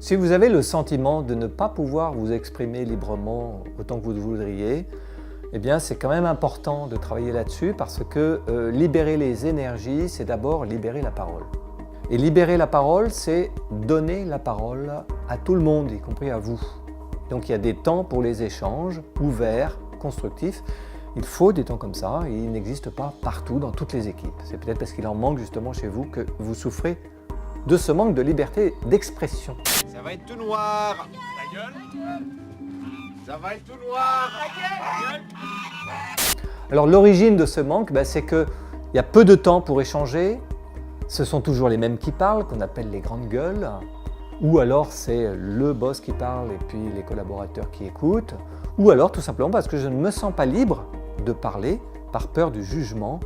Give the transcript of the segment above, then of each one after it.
Si vous avez le sentiment de ne pas pouvoir vous exprimer librement autant que vous le voudriez, eh bien c'est quand même important de travailler là-dessus parce que libérer les énergies, c'est d'abord libérer la parole. Et libérer la parole, c'est donner la parole à tout le monde, y compris à vous. Donc il y a des temps pour les échanges, ouverts, constructifs. Il faut des temps comme ça et ils n'existent pas partout dans toutes les équipes. C'est peut-être parce qu'il en manque justement chez vous que vous souffrez de ce manque de liberté d'expression. Ça va être tout noir. Ta gueule. Ça va être tout noir. Ta gueule. Alors l'origine de ce manque, c'est qu'il y a peu de temps pour échanger. Ce sont toujours les mêmes qui parlent, qu'on appelle les grandes gueules. Ou alors c'est le boss qui parle et puis les collaborateurs qui écoutent. Ou alors tout simplement parce que je ne me sens pas libre de parler par peur du jugement,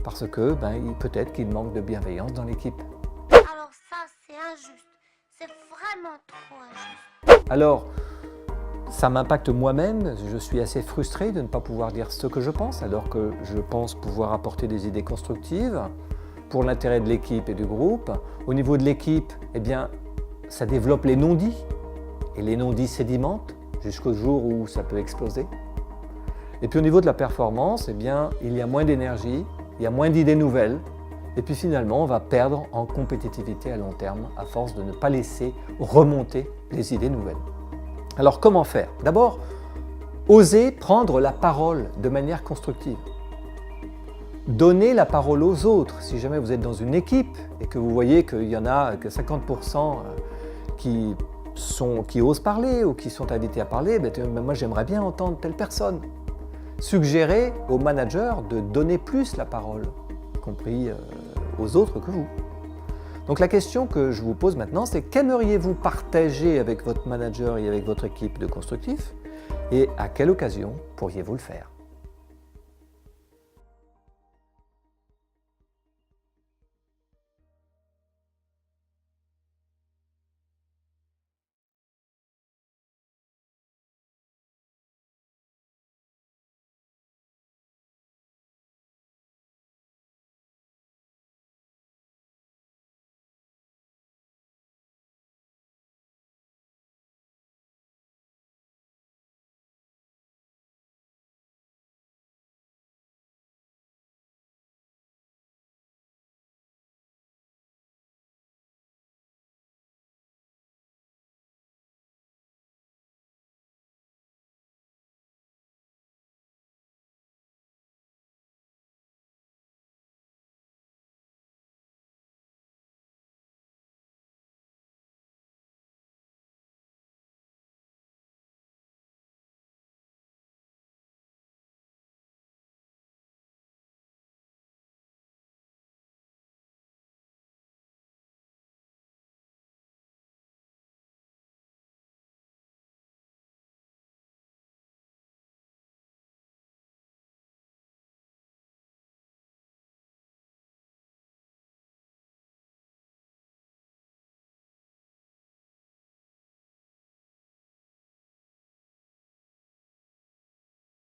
parce que peut-être qu'il manque de bienveillance dans l'équipe. Alors ça, c'est injuste. C'est vraiment trop injuste. Alors, ça m'impacte moi-même. Je suis assez frustré de ne pas pouvoir dire ce que je pense, alors que je pense pouvoir apporter des idées constructives pour l'intérêt de l'équipe et du groupe. Au niveau de l'équipe, ça développe les non-dits, et les non-dits sédimentent jusqu'au jour où ça peut exploser. Et puis au niveau de la performance, il y a moins d'énergie, il y a moins d'idées nouvelles, et puis finalement on va perdre en compétitivité à long terme à force de ne pas laisser remonter les idées nouvelles. Alors comment faire? D'abord, oser prendre la parole de manière constructive. Donnez la parole aux autres. Si jamais vous êtes dans une équipe et que vous voyez qu'il y en a que 50% qui osent parler ou qui sont invités à parler, moi j'aimerais bien entendre telle personne. Suggérez au manager de donner plus la parole, y compris aux autres que vous. Donc la question que je vous pose maintenant, c'est qu'aimeriez-vous partager avec votre manager et avec votre équipe de constructifs et à quelle occasion pourriez-vous le faire?